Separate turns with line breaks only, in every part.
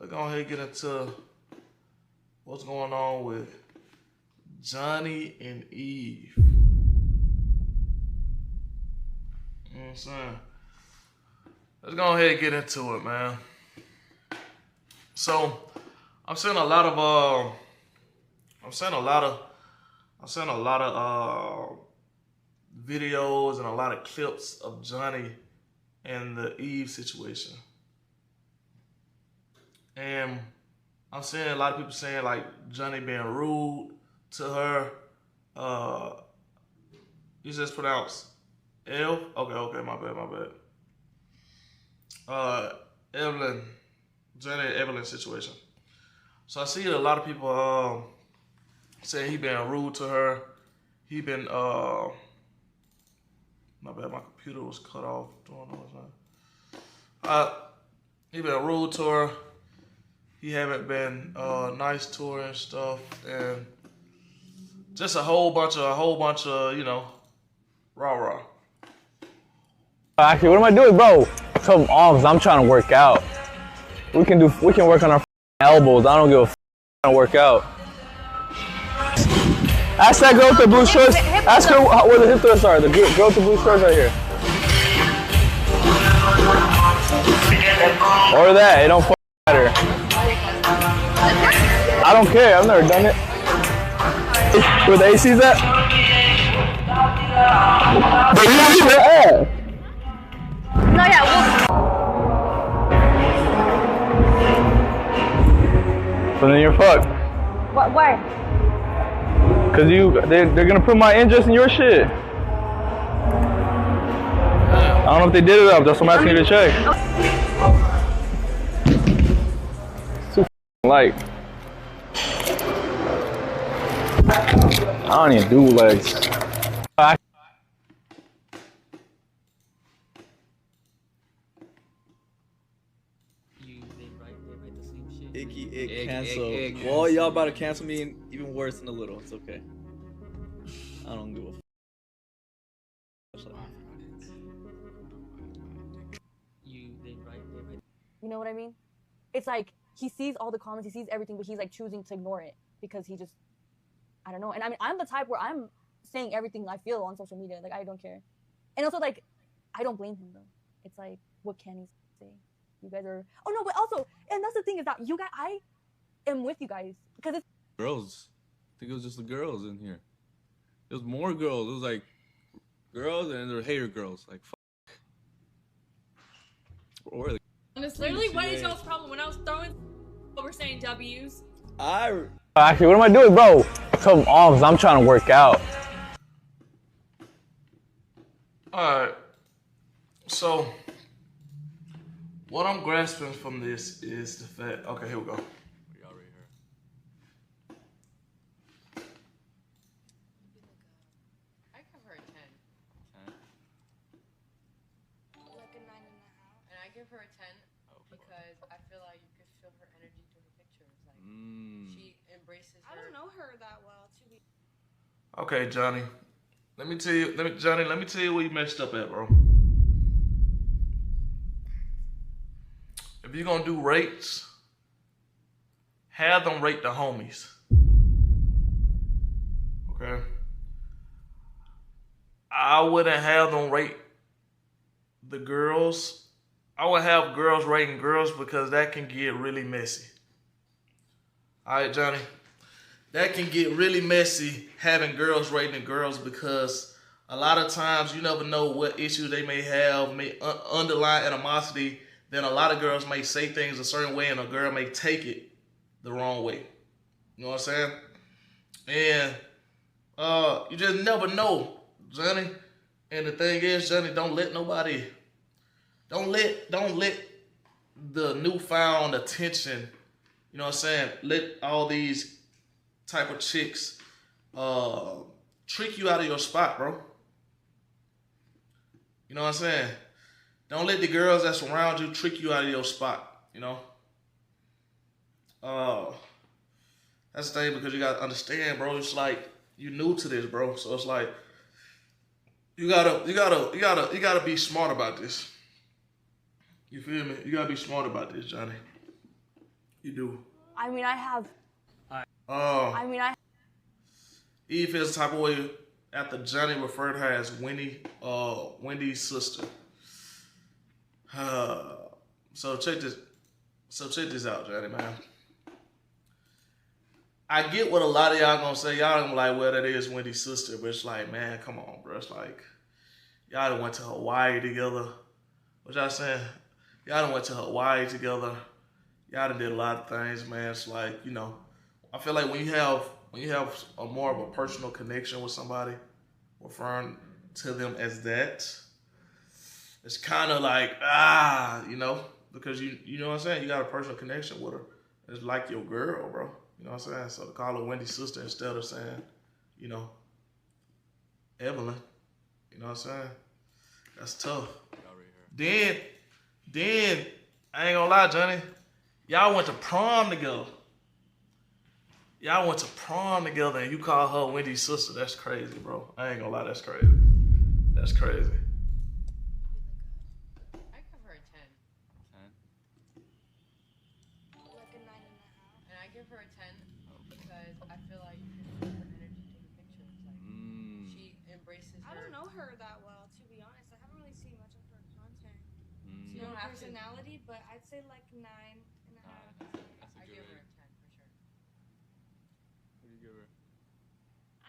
let's go ahead and get into what's going on with Johnny and Eve. You know what I'm saying? Let's go ahead and get into it, man. So I'm seeing a lot of videos and a lot of clips of Johnny and the Eve situation. And I'm seeing a lot of people saying like Johnny being rude to her. You just pronounce L? Okay, my bad. Evelyn, Johnny and Evelyn situation. So I see a lot of people saying he been rude to her. He been my bad, my computer was cut off. He been rude to her. He haven't been nice to her and stuff, and just a whole bunch of, you know, rah.
Actually, what am I doing, bro? Come on, cause I'm trying to work out. We can work on our elbows. I don't give a trying to work out. Ask that girl with the blue shorts. Ask her where the hip thrusts are. The girl with the blue shorts right here. Or that. It don't matter. I don't care. I've never done it. Where the AC's at? But you don't even ask.
No, yeah,
So then you're fucked.
What? Why?
Cause they're gonna put my interest in your shit. I don't know if they did it up. That's what I'm asking you to check. It's too light. I don't even do legs.
Ick, cancel. Well, y'all about to cancel me even worse than a little. It's okay. I don't give a f.
You know what I mean? It's like he sees all the comments, he sees everything, but he's like choosing to ignore it because he just, I don't know. And I mean, I'm the type where I'm saying everything I feel on social media. Like, I don't care. And also, like, I don't blame him though. It's like, what can he say? You guys are, oh no, but also, and that's the thing is that you guys, I am with you guys because it's
girls. I think it was just the girls in here. There was more girls. It was like girls and there were hater girls. Like, fuck. Or
honestly, literally, what is y'all's problem? When I was throwing, we're saying W's.
Actually, what am I doing, bro? Come on, cause I'm trying to work out.
Alright. So what I'm grasping from this is the fact. Okay, here we go.
Y'all right here.
I give her a 10.
10.
Like a 9.5. And I give her a 10 because I feel like you could feel her energy through her pictures. Like she embraces her. I don't know her that well to be.
Okay, Johnny. Let me tell you where you messed up at, bro. If you're gonna do rates, have them rate the homies. Okay? I wouldn't have them rate the girls. I would have girls rating girls because that can get really messy. Alright, Johnny? That can get really messy having girls rating girls because a lot of times you never know what issues they may have, underlying animosity. Then a lot of girls may say things a certain way and a girl may take it the wrong way. You know what I'm saying? And you just never know, Johnny. And the thing is, Johnny, don't let the newfound attention, you know what I'm saying, let all these type of chicks trick you out of your spot, bro. You know what I'm saying? Don't let the girls that surround you trick you out of your spot, you know? That's the thing, because you gotta understand, bro. It's like you new to this, bro. So it's like you gotta be smart about this. You feel me? You gotta be smart about this, Johnny. You do.
I mean, I have.
Uh,
I mean, I.
Eve feels the type of way after Johnny referred to her as Wendy's sister. So check this out, Johnny, man. I get what a lot of y'all gonna say. Y'all gonna be like, well, that is Wendy's sister, but it's like, man, come on, bro. It's like, y'all done went to Hawaii together. What y'all saying? Y'all done went to Hawaii together. Y'all done did a lot of things, man. It's like, you know, I feel like when you have a more of a personal connection with somebody, referring to them as that, it's kind of like, you know, because you know what I'm saying? You got a personal connection with her. It's like your girl, bro. You know what I'm saying? So to call her Wendy's sister instead of saying, you know, Evelyn, you know what I'm saying? That's tough. Then, I ain't gonna lie, Johnny, y'all went to prom together. Y'all went to prom together and you call her Wendy's sister. That's crazy, bro. I ain't gonna lie, that's crazy. That's crazy.
I give her a 10.
10?
Like a 9.5. And I give her a 10 because I feel like you can feel her energy through the pictures. Like she embraces her.
I don't know her that well, to be honest. I haven't really seen much of her content.
You
No
don't have
personality, but I'd say like 9.5.
I give her a 10 for sure.
What do you give her?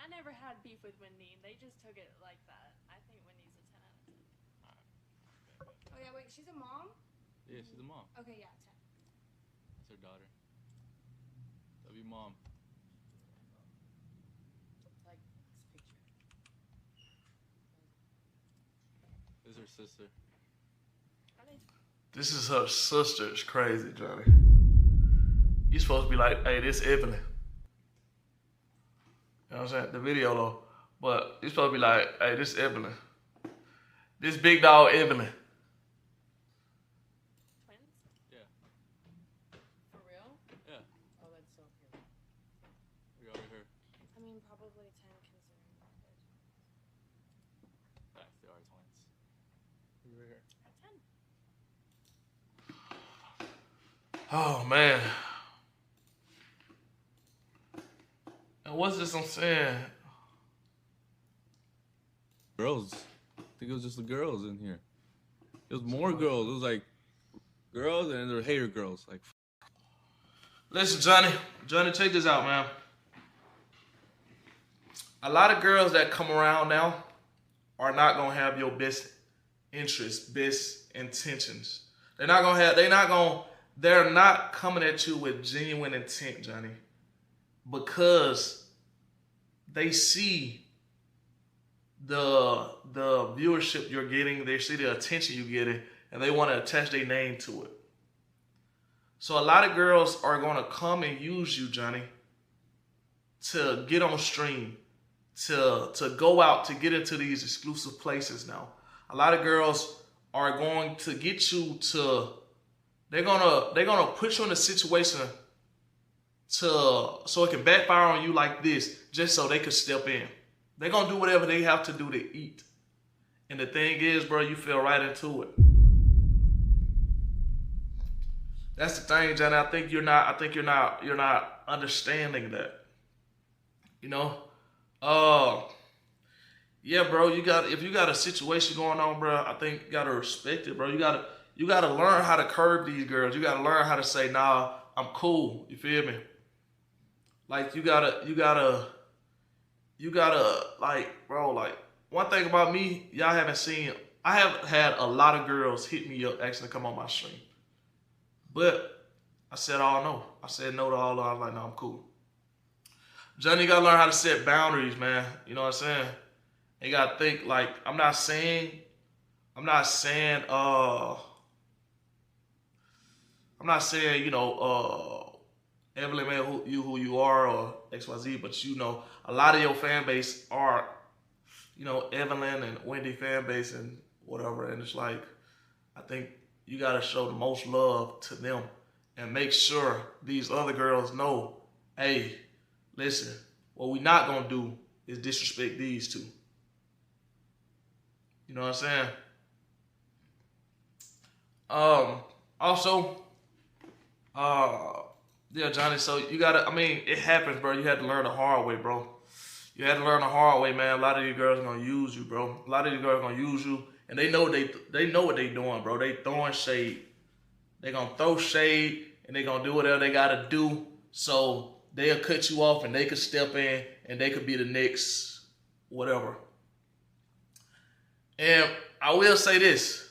I never had beef with Wendy. They just took it like that. I think Wendy's a 10 out of 10.
Oh yeah, wait, she's a mom?
Yeah, she's a mom.
Okay, yeah, 10.
That's her daughter. Love you, mom.
Like this picture.
This is her sister.
This is her sister. It's crazy, Johnny. You supposed to be like, hey, this Evelyn. You know what I'm saying? The video though. But you supposed to be like, hey, this Evelyn. This big dog Evelyn.
Twins?
Yeah.
For real?
Yeah.
Oh, that's so cute.
We already heard.
I mean, probably 10 considering that they're
Facts, they are twins. We right here.
10.
Oh, man. And what's this I'm saying?
Girls. I think it was just the girls in here. It was more girls. It was like girls and there were hater girls. Like,
Listen, Johnny. Johnny, check this out, man. A lot of girls that come around now are not going to have your best interests, best intentions. They're not coming at you with genuine intent, Johnny. Because they see the viewership you're getting, they see the attention you're getting, and they want to attach their name to it. So a lot of girls are going to come and use you, Johnny, to get on stream, to go out, to get into these exclusive places now. A lot of girls are going to get you to, they're gonna put you in a situation so it can backfire on you like this, just so they could step in. They're gonna do whatever they have to do to eat. And the thing is, bro, you fell right into it. That's the thing, Johnny. I think you're not understanding that. You know? Yeah, bro, if you got a situation going on, bro, I think you gotta respect it, bro. You gotta learn how to curb these girls. You gotta learn how to say, nah, I'm cool. You feel me? Like you gotta like, bro, like one thing about me, y'all haven't seen, I have had a lot of girls hit me up asking to come on my stream. But I said, oh no. I said no to all of them. I was like, no, I'm cool. Johnny, you gotta learn how to set boundaries, man. You know what I'm saying? You gotta think, like, I'm not saying, you know, Evelyn, man, who you are, or XYZ, but you know, a lot of your fan base are, you know, Evelyn and Wendy fan base and whatever, and it's like, I think you gotta show the most love to them and make sure these other girls know, hey, listen, what we not gonna do is disrespect these two. You know what I'm saying? Also, Yeah, Johnny. So you gotta. I mean, it happens, bro. You had to learn the hard way, bro. You had to learn the hard way, man. A lot of these girls are gonna use you, bro. A lot of these girls are gonna use you, and they know they know what they doing, bro. They throwing shade. They gonna throw shade, and they gonna do whatever they gotta do. So they'll cut you off, and they could step in, and they could be the next whatever. And I will say this.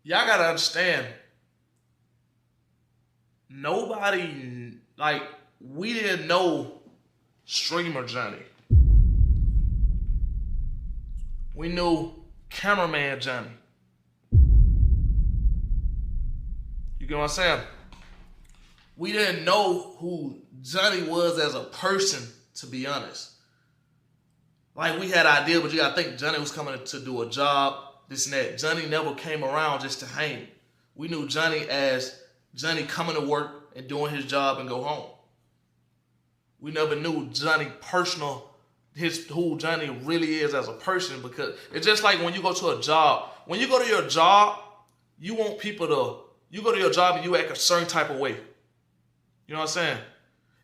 Y'all gotta understand. Nobody, like, we didn't know streamer Johnny. We knew cameraman Johnny. You get what I'm saying? We didn't know who Johnny was as a person, to be honest. Like, we had an idea, but you gotta think Johnny was coming to do a job, this and that. Johnny never came around just to hang. We knew Johnny as Johnny coming to work and doing his job and go home. We never knew Johnny personal, who Johnny really is as a person, because it's just like when you go to a job. When you go to your job, you want people to, you go to your job and you act a certain type of way. You know what I'm saying?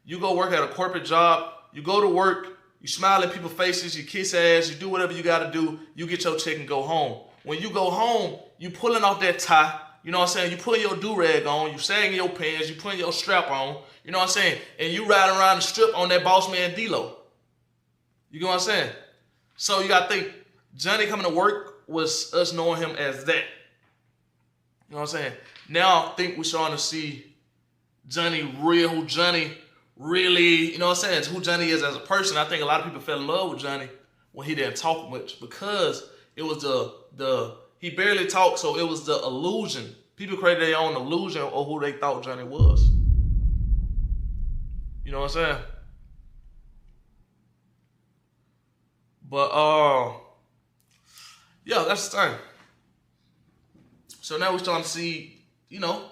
You go work at a corporate job, you go to work, you smile in people's faces, you kiss ass, you do whatever you gotta do, you get your check and go home. When you go home, you pulling off that tie, you know what I'm saying? You putting your do-rag on, you sagging your pants, you putting your strap on, you know what I'm saying? And you riding around the strip on that boss man D-Lo. You know what I'm saying? So you gotta think, Johnny coming to work was us knowing him as that. You know what I'm saying? Now I think we're starting to see Johnny real, who Johnny really, you know what I'm saying, who Johnny is as a person. I think a lot of people fell in love with Johnny when he didn't talk much, because it was he barely talked, so it was the illusion. People created their own illusion of who they thought Johnny was. You know what I'm saying? But yeah, that's the thing. So now we're starting to see, you know,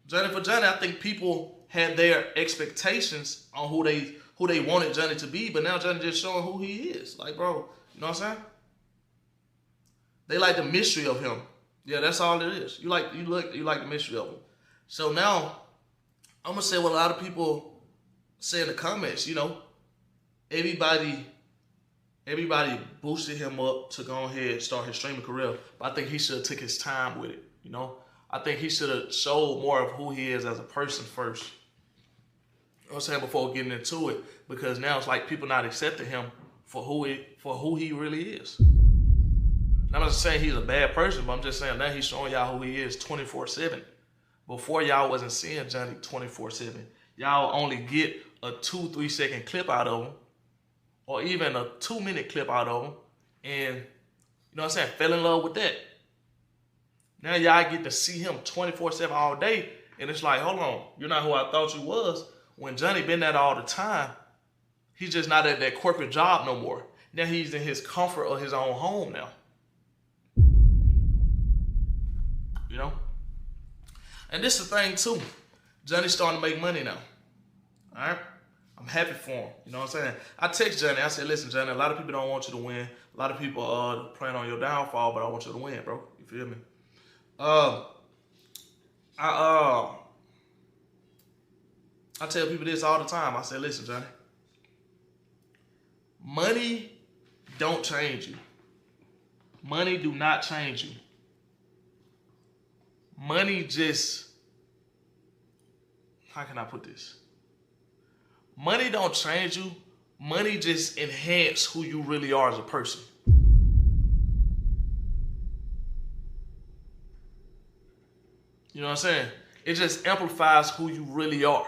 Johnny for Johnny. I think people had their expectations on who they wanted Johnny to be, but now Johnny just showing who he is. Like, bro, you know what I'm saying? They like the mystery of him. Yeah, that's all it is. You like the mystery of him. So now I'm gonna say what a lot of people say in the comments. You know, everybody boosted him up to go ahead and start his streaming career, but I think he should have took his time with it. You know, I think he should have showed more of who he is as a person first. You know what I'm saying, before getting into it, because now it's like people not accepting him for who he really is. I'm not saying he's a bad person, but I'm just saying now he's showing y'all who he is 24/7. Before, y'all wasn't seeing Johnny 24/7. Y'all only get a 2-3 second clip out of him, or even a 2-minute clip out of him, and you know what I'm saying, fell in love with that. Now y'all get to see him 24/7 all day, and it's like, hold on, you're not who I thought you was. When Johnny been that all the time, he's just not at that corporate job no more. Now he's in his comfort of his own home now. You know? And this is the thing too. Johnny's starting to make money now. All right? I'm happy for him. You know what I'm saying? I text Johnny. I said, listen, Johnny, a lot of people don't want you to win. A lot of people are praying on your downfall, but I want you to win, bro. You feel me? I tell people this all the time. I say, listen, Johnny, money don't change you. Money do not change you. Money just, how can I put this? Money don't change you. Money just enhance who you really are as a person. You know what I'm saying? It just amplifies who you really are.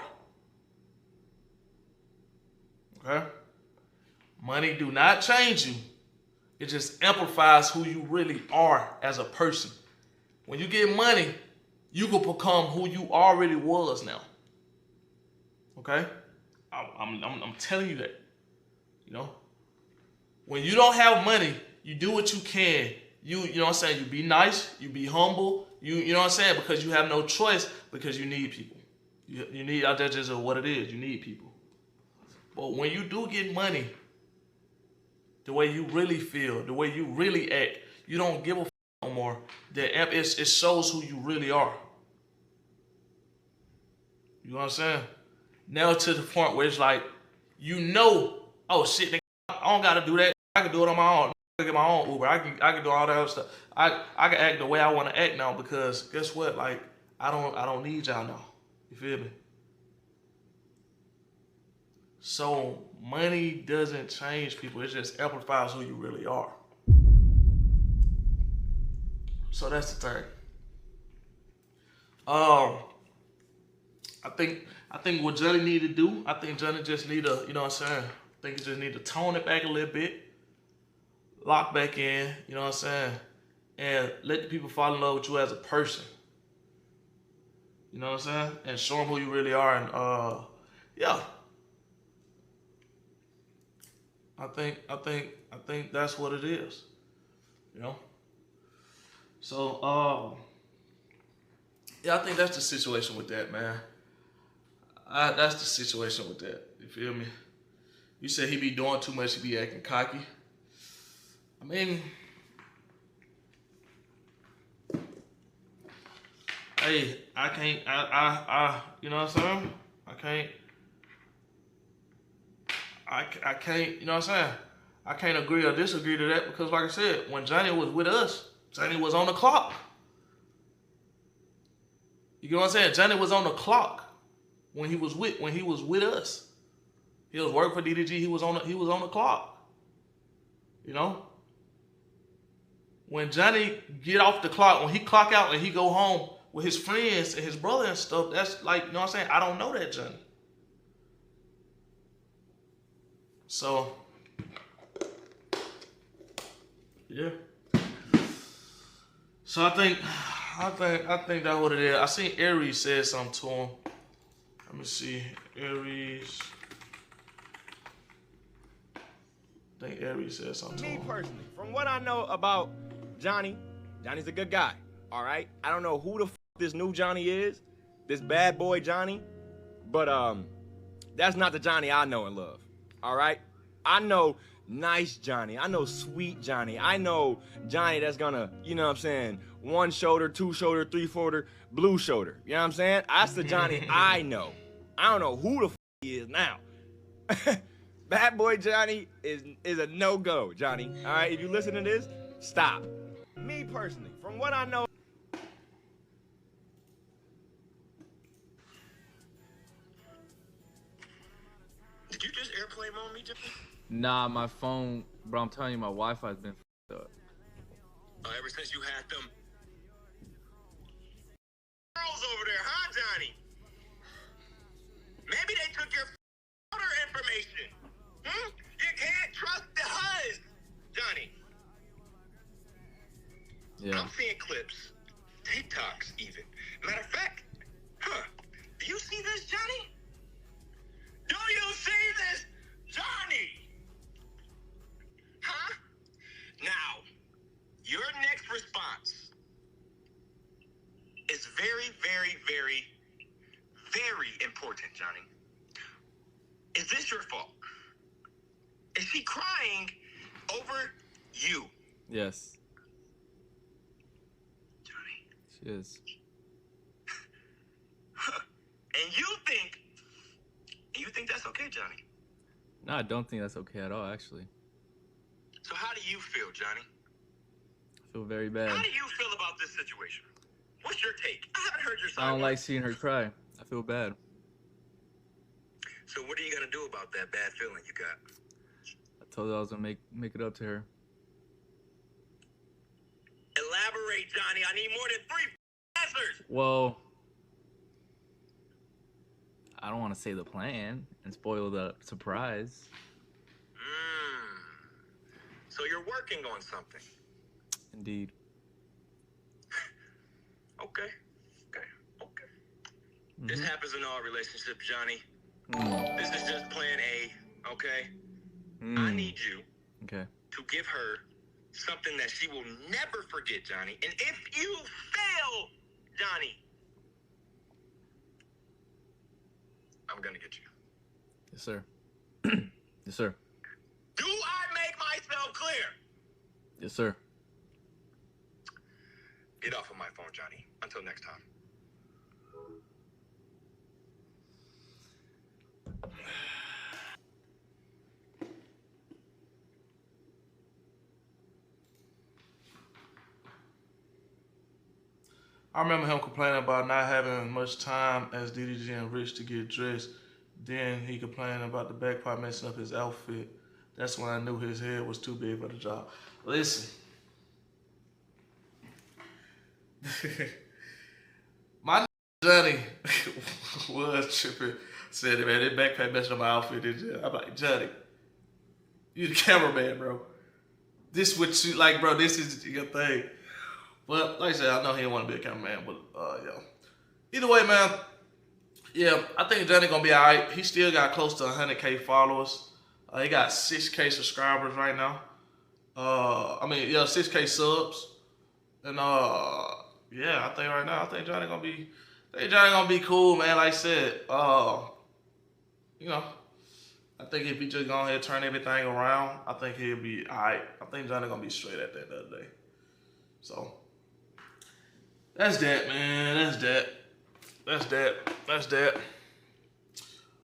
Okay? Money do not change you. It just amplifies who you really are as a person. When you get money, you can become who you already was now. Okay? I'm telling you that. You know? When you don't have money, you do what you can. You know what I'm saying? You be nice, you be humble, you know what I'm saying? Because you have no choice, because you need people. You need, that's just what it is. You need people. But when you do get money, the way you really feel, the way you really act, you don't give a no more. It shows who you really are. You know what I'm saying? Now to the point where it's like, you know, oh shit, nigga, I don't gotta do that. I can do it on my own. I can get my own Uber. I can do all that other stuff. I can act the way I want to act now because guess what? Like I don't need y'all now. You feel me? So money doesn't change people. It just amplifies who you really are. So that's the thing. I think what Johnny need to do, I think Johnny just need to, you know what I'm saying? I think he just need to tone it back a little bit, lock back in, you know what I'm saying? And let the people fall in love with you as a person. You know what I'm saying? And show them who you really are. And yeah. I think that's what it is. You know? So yeah, I think that's the situation with that, man. That's the situation with that. You feel me? You said he be doing too much, he be acting cocky. I mean, hey, I can't, you know what I'm saying? I can't, you know what I'm saying? I can't agree or disagree to that because like I said, when Johnny was with us, Johnny was on the clock. You know what I'm saying? Johnny was on the clock when he was with us. He was working for DDG. He was on the clock. You know? When Johnny get off the clock, when he clock out and he go home with his friends and his brother and stuff, that's like, you know what I'm saying? I don't know that Johnny. So, yeah. So I think that's what it is. I seen Aries said something to him. Let me see. Aries. I think Aries said something to him.
Me personally, from what I know about Johnny's a good guy. All right. I don't know who the this new Johnny is, this bad boy Johnny, but that's not the Johnny I know and love. All right. I know nice Johnny. I know sweet Johnny. I know Johnny that's gonna, you know what I'm saying, 1 shoulder, 2 shoulder, 3 shoulder, blue shoulder. You know what I'm saying? That's the Johnny I know. I don't know who the he is now. Bad boy Johnny is a no-go, Johnny. All right, if you listen to this, stop. Me personally, from what I know.
Did you just airplane mode me, Johnny?
Nah, my phone, bro, I'm telling you, my Wi-Fi's been f***ed up.
Ever since you had them girls over there, huh, Johnny? Maybe they took your order information. You can't trust the huzz, Johnny.
Yeah.
I'm seeing clips, TikToks even. Matter of fact, do you see this, Johnny? Do you see this, Johnny? Huh? Now, your next response is very, very, very, very important, Johnny. Is this your fault? Is she crying over you?
Yes.
Johnny.
She is.
And you think that's okay, Johnny?
No, I don't think that's okay at all, actually.
So how do you feel, Johnny?
I feel very bad.
How do you feel about this situation? What's your take? I haven't heard your side.
I don't like seeing her cry. I feel bad.
So what are you gonna do about that bad feeling you got?
I told her I was gonna make it up to her.
Elaborate, Johnny. I need more than 3 answers.
Well, I don't want to say the plan and spoil the surprise.
So you're working on something.
Indeed.
Okay. This happens in all relationships, Johnny. This is just plan A, okay? I need you to give her something that she will never forget, Johnny. And if you fail, Johnny, I'm gonna get you.
Yes, sir. Yes, sir.
Do I make myself clear?
Yes, sir.
Get off of my phone, Johnny. Until next time.
I remember him complaining about not having much time as DDG and Rich to get dressed. Then he complained about the back part messing up his outfit. That's when I knew his head was too big for the job. Listen. My Johnny was tripping. Said, man, that backpack messing up my outfit. I'm like, Johnny, you the cameraman, bro. This what you like, bro. This is your thing. But like I said, I know he didn't want to be a cameraman, but yeah. Either way, man. Yeah, I think Johnny gonna be alright. He still got close to 100K followers. He got 6K subscribers right now. 6K subs. And yeah, I think right now, I think Johnny gonna be cool, man. Like I said, you know, I think if he just go ahead and turn everything around, I think he'll be alright. I think Johnny gonna be straight at that the other day. So that's that, man. That's that.